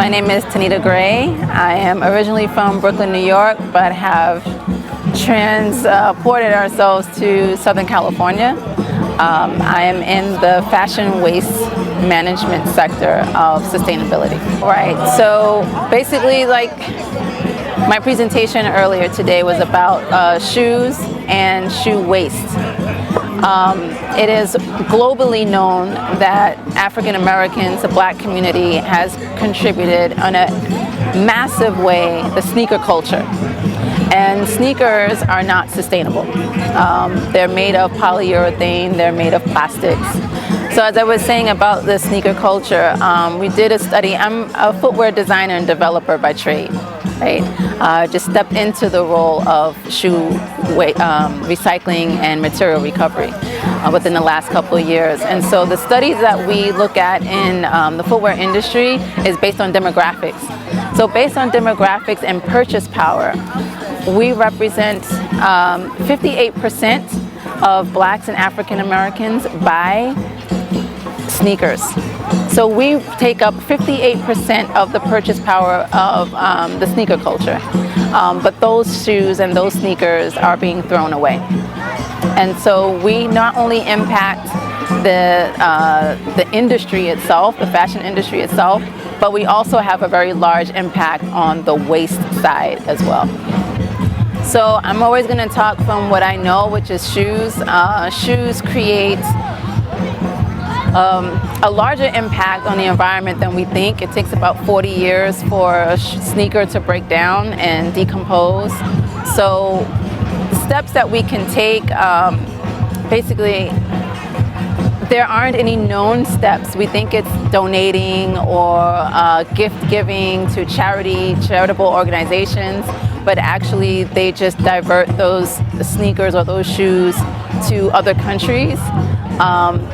My name is Tanita Gray. I am originally from Brooklyn, New York, but have transported ourselves to Southern California. I am in the fashion waste management sector of sustainability. Right, so basically my presentation earlier today was about shoes and shoe waste. It is globally known that African Americans, the Black community, has contributed in a massive way the sneaker culture. And sneakers are not sustainable. They're made of polyurethane, they're made of plastics. So as I was saying about the sneaker culture, we did a study. I'm a footwear designer and developer by trade. Right? Just stepped into the role of shoe recycling and material recovery within the last couple of years. And so the studies that we look at in the footwear industry is based on demographics. So based on demographics and purchase power, we represent 58% of Blacks and African Americans buy sneakers. So we take up 58% of the purchase power of the sneaker culture. But those shoes and those sneakers are being thrown away. And so we not only impact the industry itself, the fashion industry itself, but we also have a very large impact on the waste side as well. So I'm always going to talk from what I know, which is shoes. Shoes create a larger impact on the environment than we think. It takes about 40 years for a sneaker to break down and decompose. So the steps that we can take, basically, there aren't any known steps. We think it's donating or gift giving to charitable organizations, but actually they just divert those sneakers or those shoes to other countries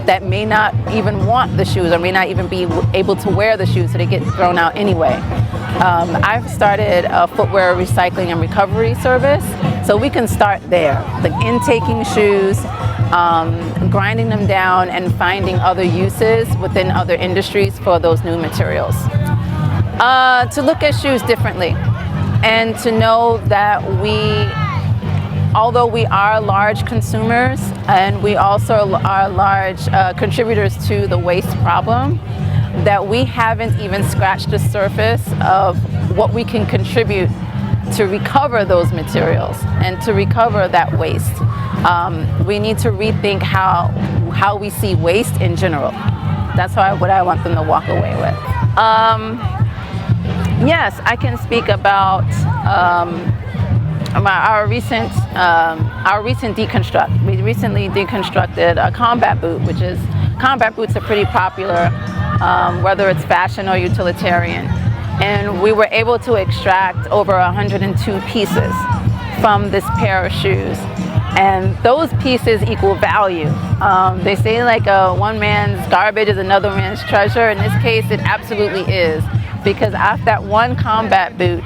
that may not even want the shoes or may not even be able to wear the shoes, so they get thrown out anyway. I've started a footwear recycling and recovery service, so we can start there, intaking shoes, grinding them down and finding other uses within other industries for those new materials. To look at shoes differently and to know that although we are large consumers and we also are large contributors to the waste problem, that we haven't even scratched the surface of what we can contribute to recover those materials and to recover that waste. We need to rethink how we see waste in general. That's what I want them to walk away with. Yes, I can speak about our recent deconstruct. We recently deconstructed a combat boot, combat boots are pretty popular, whether it's fashion or utilitarian. And we were able to extract over 102 pieces from this pair of shoes. And those pieces equal value. They say one man's garbage is another man's treasure. In this case, it absolutely is. Because after that one combat boot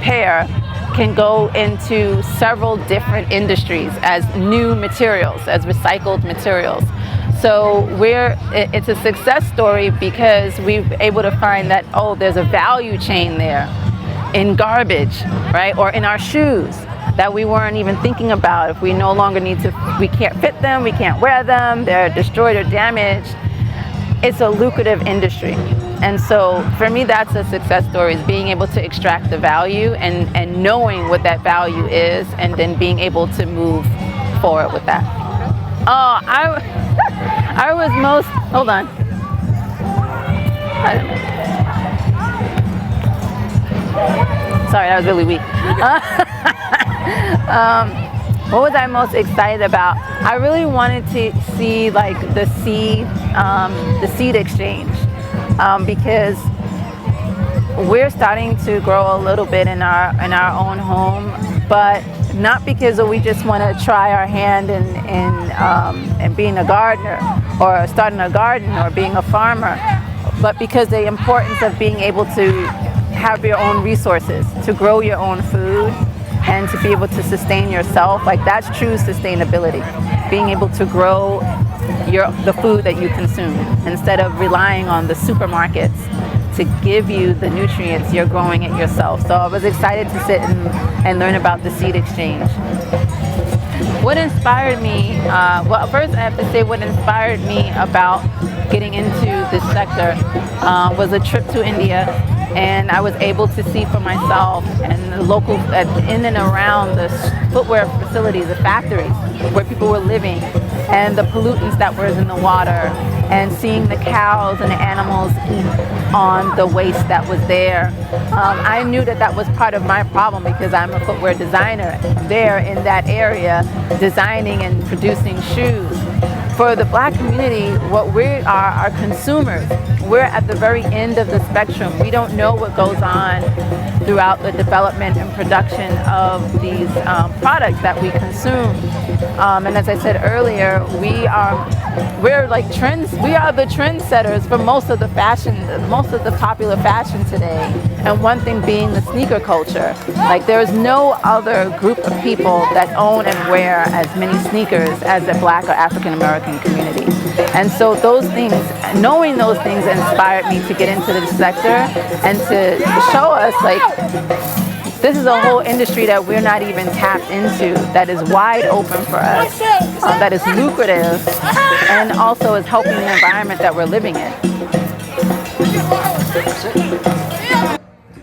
pair can go into several different industries as new materials, as recycled materials. So it's a success story because we're able to find that, there's a value chain there in garbage, right? Or in our shoes that we weren't even thinking about. If we no longer we can't fit them, we can't wear them, they're destroyed or damaged. It's a lucrative industry. And so for me, that's a success story, is being able to extract the value and knowing what that value is and then being able to move forward with that. I was most, hold on. Sorry, that was really weak. What was I most excited about? I really wanted to see the seed exchange. Because we're starting to grow a little bit in our own home, but not because we just want to try our hand in being a gardener or starting a garden or being a farmer, but because the importance of being able to have your own resources, to grow your own food and to be able to sustain yourself. That's true sustainability, being able to grow the food that you consume instead of relying on the supermarkets to give you the nutrients, you're growing it yourself. So I was excited to sit and learn about the seed exchange. What inspired me, well, first I have to say what inspired me about getting into this sector was a trip to India, and I was able to see for myself and the local, in and around the footwear facilities, the factories where people were living, and the pollutants that were in the water, and seeing the cows and the animals eat on the waste that was there. I knew that that was part of my problem because I'm a footwear designer there in that area, designing and producing shoes. For the Black community, what we are consumers. We're at the very end of the spectrum. We don't know what goes on throughout the development and production of these products that we consume. And as I said earlier, we're like trends. We are the trendsetters for most of the fashion, most of the popular fashion today. And one thing being the sneaker culture. Like there's no other group of people that own and wear as many sneakers as the Black or African American community. And so those things, knowing those things inspired me to get into this sector and to show us like this is a whole industry that we're not even tapped into, that is wide open for us, that is lucrative, and also is helping the environment that we're living in.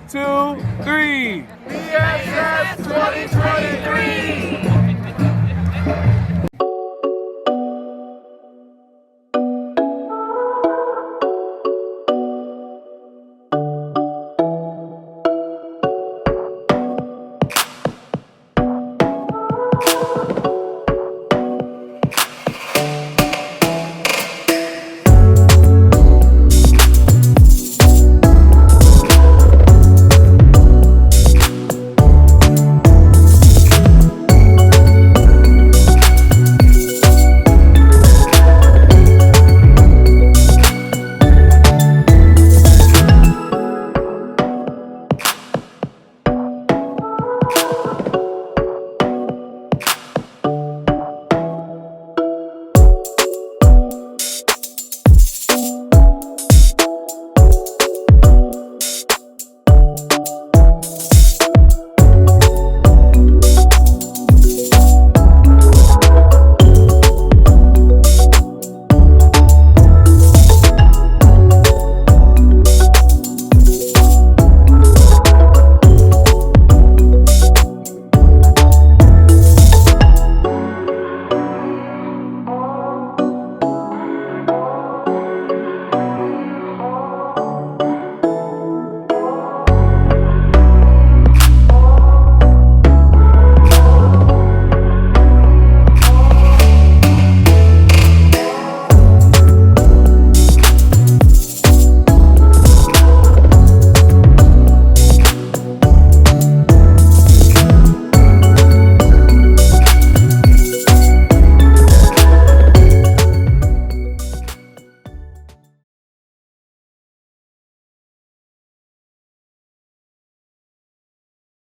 2, 3. BSS 2023!